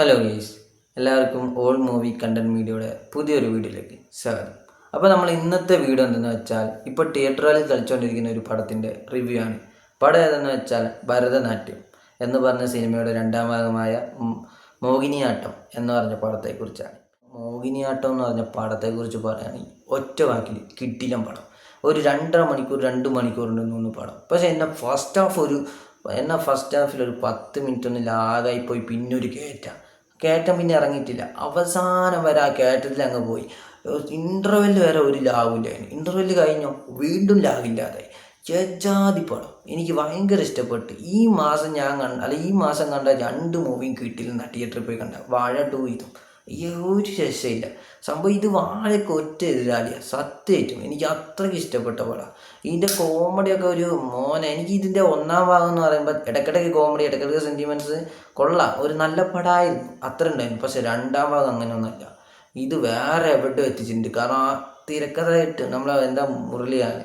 Hello guys, എല്ലാവർക്കും all movie content മീഡിയയുടെ പുതിയൊരു വീഡിയോയിലേക്ക് സ്വാഗതം. അപ്പോൾ നമ്മൾ ഇന്നത്തെ വീഡിയോ എന്തെന്ന് വെച്ചാൽ ഇപ്പോൾ തിയേറ്ററുകളിൽ കളിച്ചുകൊണ്ടിരിക്കുന്ന ഒരു പടത്തിൻ്റെ റിവ്യൂ ആണ്. പടം ഏതെന്ന് വെച്ചാൽ ഭരതനാട്യം എന്ന് പറഞ്ഞ സിനിമയുടെ രണ്ടാം ഭാഗമായ മോഹിനിയാട്ടം എന്ന് പറഞ്ഞ പടത്തെക്കുറിച്ചാണ്. മോഹിനിയാട്ടം എന്ന് പറഞ്ഞ പടത്തെക്കുറിച്ച് പറയുകയാണെങ്കിൽ ഒറ്റ വാക്കിൽ കിടിലം പടം. ഒരു 2.5 മണിക്കൂർ ഉണ്ടെന്ന് പടം. പക്ഷേ എന്നെ ഫസ്റ്റ് ഹാഫിൽ ഒരു 10 മിനിറ്റ് ഒന്ന് ലാഗായിപ്പോയി. പിന്നെ ഒരു കയറ്റം പിന്നെ ഇറങ്ങിയിട്ടില്ല. അവസാനം വരെ ആ കയറ്റത്തിൽ അങ്ങ് പോയി. ഇൻ്റർവെല്ല് വരെ ഒരു ലാഗില്ലായിരുന്നു. ഇൻ്റർവെല്ല് കഴിഞ്ഞോ വീണ്ടും ലാഗില്ലാതായി. ജാതി പടം എനിക്ക് ഭയങ്കര ഇഷ്ടപ്പെട്ടു. ഈ മാസം കണ്ട 2 മൂവിയും കിട്ടിയില്ല. തിയേറ്ററിൽ പോയി കണ്ട വാഴ 2 ഇതും ഒരു രക്ഷയില്ല. സംഭവം ഇത് വാഴയ്ക്ക് ഒറ്റ എതിരാളിയാണ്. സത്യമായിട്ടും എനിക്ക് അത്രയ്ക്ക് ഇഷ്ടപ്പെട്ട പടം. ഇതിൻ്റെ കോമഡിയൊക്കെ ഒരു എനിക്ക് ഇതിൻ്റെ ഒന്നാം ഭാഗം എന്ന് പറയുമ്പോൾ ഇടയ്ക്കിടയ്ക്ക് കോമഡി, ഇടയ്ക്കിടയ്ക്ക് സെൻറ്റിമെൻറ്റ്സ് കൊള്ളാം. ഒരു നല്ല പടമായിരുന്നു, അത്ര ഉണ്ടായിരുന്നു. പക്ഷെ രണ്ടാം ഭാഗം അങ്ങനെയൊന്നുമല്ല. ഇത് വേറെ എവിടെ എത്തിച്ചിട്ടുണ്ട്. കാരണം ആ തിരക്കഥയായിട്ട് എന്താ മുരളിയാണ്.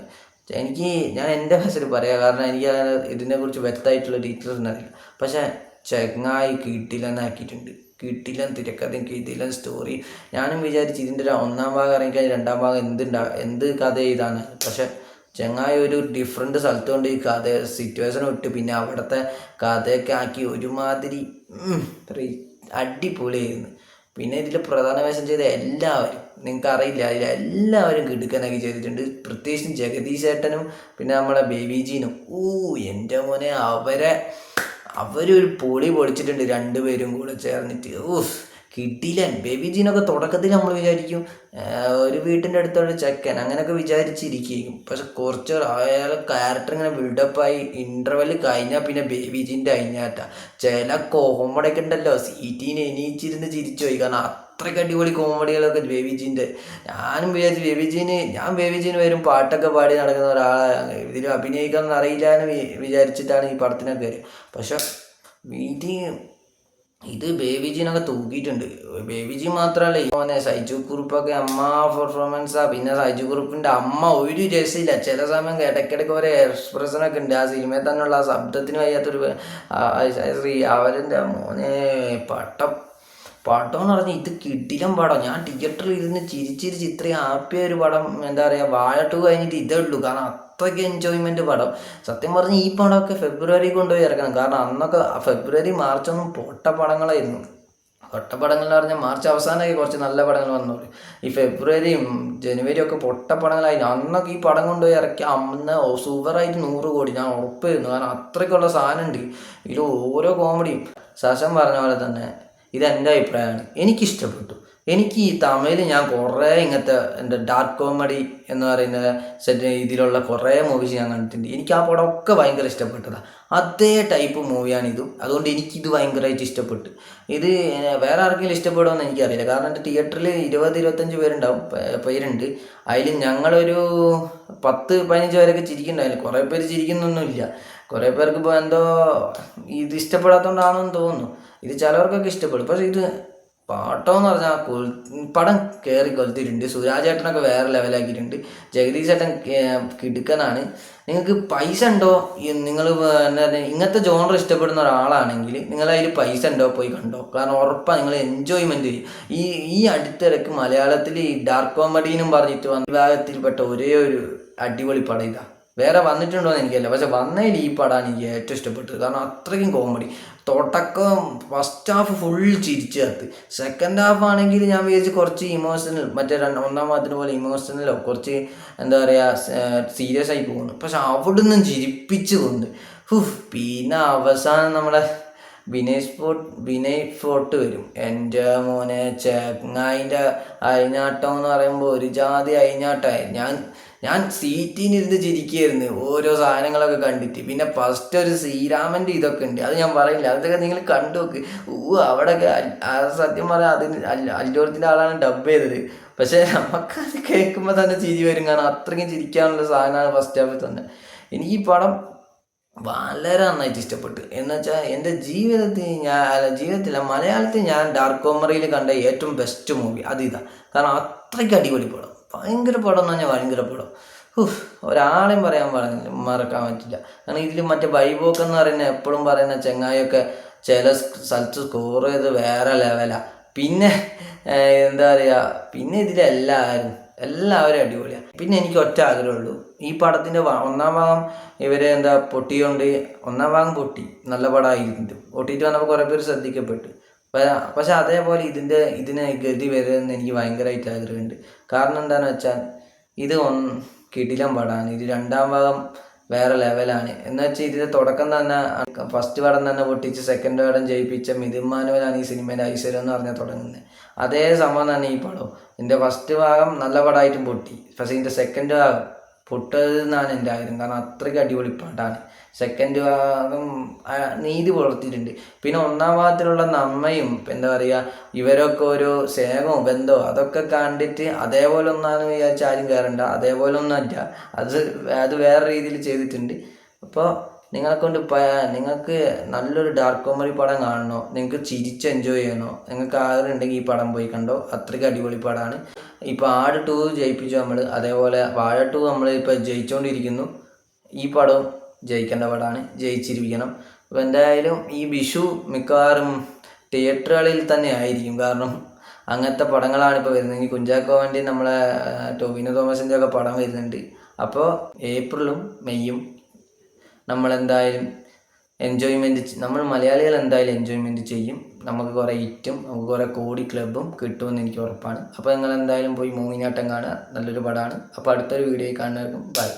ഞാൻ എൻ്റെ ഭാഷയിൽ പറയാം, കാരണം എനിക്ക് ഇതിനെക്കുറിച്ച് വ്യക്തമായിട്ടുള്ള ഡീറ്റെയിൽസ് അറിയില്ല. പക്ഷേ ചെങ്ങായി കിട്ടില്ലെന്നാക്കിയിട്ടുണ്ട്. കിട്ടില്ല തിരക്കഥയും കിട്ടില്ല സ്റ്റോറി. ഞാനും വിചാരിച്ചു ഇതിൻ്റെ ഒന്നാം ഭാഗം ഇറങ്ങിക്കഴിഞ്ഞാൽ രണ്ടാം ഭാഗം എന്ത് കഥ ഇതാണ്. പക്ഷെ ചെങ്ങായി ഒരു ഡിഫറെൻറ്റ് സ്ഥലത്ത് കൊണ്ട് ഈ കഥ സിറ്റുവേഷൻ വിട്ട് പിന്നെ അവിടുത്തെ കഥയൊക്കെ ആക്കി ഒരുമാതിരി അടിപൊളിയായിരുന്നു. പിന്നെ ഇതിൽ പ്രധാന വേഷം ചെയ്ത എല്ലാവരും നിങ്ങൾക്ക് അറിയില്ല, അതിലെല്ലാവരും കിടുക്കനാക്കി ചെയ്തിട്ടുണ്ട്. പ്രത്യേകിച്ചും ജഗദീഷ് ഏട്ടനും പിന്നെ നമ്മളെ ബേബിജീനും. എൻ്റെ മോനെ അവരൊരു പൊളിച്ചിട്ടുണ്ട് രണ്ടുപേരും കൂടെ ചേർന്നിട്ട്. കിട്ടിയില്ല. ബേബിജീനൊക്കെ തുടക്കത്തിൽ നമ്മൾ വിചാരിക്കും ഒരു വീട്ടിൻ്റെ അടുത്തുള്ള ചെക്കൻ അങ്ങനെയൊക്കെ വിചാരിച്ചിരിക്കും. പക്ഷെ കുറച്ച് അയാളെ ക്യാരക്ടർ ഇങ്ങനെ ബിൽഡപ്പായി ഇൻ്റർവെല് കഴിഞ്ഞാൽ പിന്നെ ബേബിജീൻ്റെ അഴിഞ്ഞാട്ട ചില കോമഡിയൊക്കെ ഉണ്ടല്ലോ, സീറ്റിന് എണീച്ചിരുന്ന് ചിരിച്ചു പോയി. കാരണം അത്രയ്ക്ക് അടിപൊളി കോമഡികളൊക്കെ ബേബിജീൻ്റെ. ഞാൻ ബേബിജീന് വരും പാട്ടൊക്കെ പാടി നടക്കുന്ന ഒരാളാണ്. ഇതിൽ അഭിനയിക്കാമെന്ന് അറിയില്ല എന്ന് വിചാരിച്ചിട്ടാണ് ഈ പടത്തിനൊക്കെ വരും. പക്ഷെ ഇത് ബേബിജീനൊക്കെ തൂക്കിയിട്ടുണ്ട്. ബേബിജി മാത്രമല്ല, മോനെ സൈജു കുറുപ്പൊക്കെ അമ്മ പെർഫോമൻസാണ്. പിന്നെ സൈജു കുറുപ്പിൻ്റെ അമ്മ ഒരു രസമില്ല. ചില സമയം ഇടയ്ക്കിടയ്ക്ക് ഓരോ എക്സ്പ്രഷനൊക്കെ ഉണ്ട്. ആ സിനിമയിൽ തന്നെയുള്ള ആ ശബ്ദത്തിന് വയ്യാത്തൊരു അവരുടെ മോനെ പടം എന്ന് പറഞ്ഞാൽ ഇത് കിടിലം പടം. ഞാൻ തിയേറ്ററിൽ ഇരുന്ന് ചിരിച്ചിരിച്ച് ഇത്രയും ഹാപ്പിയായ ഒരു പടം എന്താ പറയുക വാഴ 2 കഴിഞ്ഞിട്ട് ഇതേ ഉള്ളൂ. കാരണം അത്രയ്ക്ക് എൻജോയ്മെൻറ്റ് പടം. സത്യം പറഞ്ഞാൽ ഈ പടമൊക്കെ ഫെബ്രുവരി കൊണ്ടുപോയി ഇറക്കണം. കാരണം അന്നൊക്കെ ഫെബ്രുവരി മാർച്ചൊന്നും പൊട്ട പടങ്ങളായിരുന്നു. പൊട്ട പടങ്ങൾ എന്ന് പറഞ്ഞാൽ മാർച്ച് അവസാനമൊക്കെ കുറച്ച് നല്ല പടങ്ങൾ വന്നോളൂ. ഈ ഫെബ്രുവരിയും ജനുവരിയും ഒക്കെ പൊട്ട പടങ്ങളായിരുന്നു. അന്നൊക്കെ ഈ പടം കൊണ്ടുപോയി ഇറക്കി അന്ന് സൂപ്പറായിട്ട് 100 കോടി ഞാൻ ഉറപ്പായിരുന്നു. കാരണം അത്രയ്ക്കുള്ള സാധനമുണ്ട് ഇതിൽ. ഓരോ കോമഡിയും ശശം പറഞ്ഞ പോലെ തന്നെ ഇതെൻ്റെ അഭിപ്രായമാണ്. എനിക്കിഷ്ടപ്പെട്ടു. എനിക്ക് ഈ തമിഴിൽ ഞാൻ കുറേ ഇങ്ങനത്തെ എൻ്റെ ഡാർക്ക് കോമഡി എന്ന് പറയുന്ന ഇതിലുള്ള കുറേ മൂവീസ് ഞാൻ കണ്ടിട്ടുണ്ട്. എനിക്ക് ആ പടമൊക്കെ ഭയങ്കര ഇഷ്ടപ്പെട്ടതാണ്. അതേ ടൈപ്പ് മൂവിയാണ് ഇതും. അതുകൊണ്ട് എനിക്കിത് ഭയങ്കരമായിട്ട് ഇഷ്ടപ്പെട്ടു. ഇത് വേറെ ആർക്കെങ്കിലും ഇഷ്ടപ്പെടുമെന്ന് എനിക്കറിയില്ല. കാരണം എൻ്റെ തിയേറ്ററിൽ 20-25 പേരുണ്ട്. അതിൽ ഞങ്ങളൊരു 10-15 പേരൊക്കെ ചിരിക്കുന്നുണ്ടായില്ല. കുറേ പേര് ചിരിക്കുന്നൊന്നുമില്ല. കുറേ പേർക്ക് ഇപ്പോൾ എന്തോ ഇത് ഇഷ്ടപ്പെടാത്തതുകൊണ്ടാണെന്ന് തോന്നുന്നു. ഇത് ചിലവർക്കൊക്കെ ഇഷ്ടപ്പെടും. പക്ഷേ ഇത് പാട്ടമെന്ന് പറഞ്ഞാൽ പടം കയറി കൊലുത്തിയിട്ടുണ്ട്. സുരാജ് ഏട്ടനൊക്കെ വേറെ ലെവലാക്കിയിട്ടുണ്ട്. ജഗദീഷ് ഏട്ടൻ കിടുക്കനാണ്. നിങ്ങൾക്ക് പൈസ ഉണ്ടോ, നിങ്ങൾ ഇങ്ങനത്തെ ജോണർ ഇഷ്ടപ്പെടുന്ന ഒരാളാണെങ്കിൽ നിങ്ങളതിൽ പൈസ ഉണ്ടോ പോയി കണ്ടോ. കാരണം ഉറപ്പാണ് നിങ്ങൾ എൻജോയ്മെൻറ്റ് ചെയ്യും. ഈ അടുത്തിടയ്ക്ക് മലയാളത്തിൽ ഈ ഡാർക്ക് കോമഡീനും പറഞ്ഞിട്ട് വിഭാഗത്തിൽപ്പെട്ട ഒരേ ഒരു അടിപൊളി പടം ഇതാ. വേറെ വന്നിട്ടുണ്ടോ എന്ന് എനിക്കല്ല, പക്ഷെ വന്നതിൽ ഈ പടമാണ് എനിക്ക് ഏറ്റവും ഇഷ്ടപ്പെട്ടത്. കാരണം അത്രയ്ക്കും കോമഡി. തുടക്കം ഫസ്റ്റ് ഹാഫ് ഫുൾ ചിരിച്ചു കത്ത്. സെക്കൻഡ് ഹാഫ് ആണെങ്കിൽ ഞാൻ വിചാരിച്ച് കുറച്ച് ഇമോഷണൽ, ഒന്നാം ഭാഗത്തിന് പോലെ ഇമോഷണലോ കുറച്ച് എന്താ പറയുക സീരിയസ് ആയി പോകുന്നു. പക്ഷെ അവിടുന്ന് ചിരിപ്പിച്ച് കൊണ്ട് പിന്നെ അവസാനം നമ്മുടെ വിനയ് ഫോർട്ട് വരും. എൻ്റെ മോനെ ചെങ്ങായിൻ്റെ അഴിഞ്ഞാട്ടം എന്ന് പറയുമ്പോൾ ഒരു ജാതി അഴിഞ്ഞാട്ടമായി. ഞാൻ സീറ്റിനിരുന്ന് ചിരിക്കുകയായിരുന്നു ഓരോ സാധനങ്ങളൊക്കെ കണ്ടിട്ട്. പിന്നെ ഫസ്റ്റ് ഒരു ശ്രീരാമൻ്റെ ഇതൊക്കെ ഉണ്ട്, അത് ഞാൻ പറയില്ല, അതൊക്കെ നിങ്ങൾ കണ്ടു നോക്ക്. അവിടെയൊക്കെ സത്യം പറയാം അതിന് അല്ലൂരത്തിൻ്റെ ആളാണ് ഡബ് ചെയ്തത്. പക്ഷേ നമുക്കത് കേൾക്കുമ്പോൾ തന്നെ ചിരി വരും. കാരണം അത്രയ്ക്കും ചിരിക്കാനുള്ള സാധനമാണ് ഫസ്റ്റ് ഹാഫിൽ തന്നെ. എനിക്ക് ഈ പടം വളരെ നന്നായിട്ട് ഇഷ്ടപ്പെട്ടു. എന്ന് വെച്ചാൽ എൻ്റെ ജീവിതത്തിൽ മലയാളത്തിൽ ഞാൻ ഡാർക്ക് കോമഡിയിൽ കണ്ട ഏറ്റവും ബെസ്റ്റ് മൂവി അതിതാണ്. കാരണം അത്രയ്ക്ക് അടിപൊളി പടം, ഭയങ്കര പടം എന്ന് പറഞ്ഞാൽ ഭയങ്കര പടം. ഒരാളെയും മറക്കാൻ പറ്റില്ല. കാരണം ഇതിൽ മറ്റേ വൈബോക്ക് എന്ന് പറയുന്ന എപ്പോഴും പറയുന്ന ചെങ്ങായൊക്കെ ചില സ്ഥലത്ത് സ്കോർ ചെയ്ത് വേറെ ലെവലാണ്. പിന്നെ എന്താ പറയുക, പിന്നെ എല്ലാവരും അടിപൊളിയാണ്. പിന്നെ എനിക്ക് ഒറ്റ ആഗ്രഹമുള്ളൂ, ഈ പടത്തിൻ്റെ ഒന്നാം ഭാഗം എന്താ പൊട്ടിയോണ്ട്, ഒന്നാം ഭാഗം പൊട്ടി നല്ല പടമായിരുന്നു, പൊട്ടിയിട്ട് വന്നപ്പോൾ കുറേ പേര് ശ്രദ്ധിക്കപ്പെട്ടു. പക്ഷെ അതേപോലെ ഇതിന് ഗതി വരുമെന്ന് എനിക്ക് ഭയങ്കരമായിട്ട് ആഗ്രഹമുണ്ട്. കാരണം എന്താണെന്ന് വെച്ചാൽ ഇത് കിടിലം പടമാണ്. ഇത് രണ്ടാം ഭാഗം വേറെ ലെവലാണ്. എന്ന് വെച്ചാൽ ഇതിൻ്റെ തുടക്കം തന്നെ ഫസ്റ്റ് പടം തന്നെ പൊട്ടിച്ച് സെക്കൻഡ് പടം ജയിപ്പിച്ച മിഥുൻ മാനുവലാണ് ഈ സിനിമേൻ്റെ ഐശ്വര്യം എന്ന് പറഞ്ഞാൽ തുടങ്ങുന്നത്. അതേ സംഭവം തന്നെ ഈ പടം. ഇതിൻ്റെ ഫസ്റ്റ് ഭാഗം നല്ല പടമായിട്ടും പൊട്ടി, പക്ഷേ ഇതിൻ്റെ സെക്കൻഡ് ഭാഗം പൊട്ടതെന്നാണ് എൻ്റെ ആഗ്രഹം. കാരണം അത്രയ്ക്ക് അടിപൊളി പാട്ടാണ്. സെക്കൻഡ് ഭാഗം നീതി പുലർത്തിയിട്ടുണ്ട്. പിന്നെ ഒന്നാം ഭാഗത്തിലുള്ള നമ്മയും എന്താ പറയുക, ഇവരൊക്കെ ഒരു സ്നേഹവും ബന്ധവും അതൊക്കെ കണ്ടിട്ട് അതേപോലെ ഒന്നാന്ന് വിചാരിച്ച് ആരും കയറണ്ട, അതേപോലെ ഒന്നുമല്ല, അത് വേറെ രീതിയിൽ ചെയ്തിട്ടുണ്ട്. അപ്പോൾ നിങ്ങൾക്ക് നല്ലൊരു ഡാർക്ക് കോമഡി പടം കാണണോ, നിങ്ങൾക്ക് ചിരിച്ച് എൻജോയ് ചെയ്യണോ, നിങ്ങൾക്ക് ആഗ്രഹം ഉണ്ടെങ്കിൽ ഈ പടം പോയി കണ്ടോ. അത്രയ്ക്ക് അടിപൊളി പടമാണ്. ഇപ്പോൾ ആട് 2 ജയിപ്പിച്ചു നമ്മൾ, അതേപോലെ വാഴ 2 നമ്മൾ ഇപ്പോൾ ജയിച്ചുകൊണ്ടിരിക്കുന്നു. ഈ പടവും ജയിക്കേണ്ട പടമാണ്, ജയിച്ചിരിക്കണം. അപ്പോൾ എന്തായാലും ഈ വിഷു മിക്കവാറും തിയേറ്ററുകളിൽ തന്നെ ആയിരിക്കും. കാരണം അങ്ങനത്തെ പടങ്ങളാണ് ഇപ്പോൾ വരുന്നത്. ഇനി കുഞ്ചാക്കോ വേണ്ടി നമ്മളെ ടോവിനോ തോമസിൻ്റെ ഒക്കെ പടം വരുന്നുണ്ട്. അപ്പോൾ ഏപ്രിലും മെയ്യും നമ്മളെന്തായാലും നമ്മൾ മലയാളികൾ എന്തായാലും എൻജോയ്മെൻറ്റ് ചെയ്യും. നമുക്ക് കുറേ ഹിറ്റും നമുക്ക് കുറേ കോടി ക്ലബും കിട്ടുമെന്ന് എനിക്ക് ഉറപ്പാണ്. അപ്പോൾ നിങ്ങൾ എന്തായാലും പോയി മോഹിനിയാട്ടം കാണുക, നല്ലൊരു പടമാണ്. അപ്പോൾ അടുത്തൊരു വീഡിയോയിൽ കാണുന്നവർക്കും ബൈ.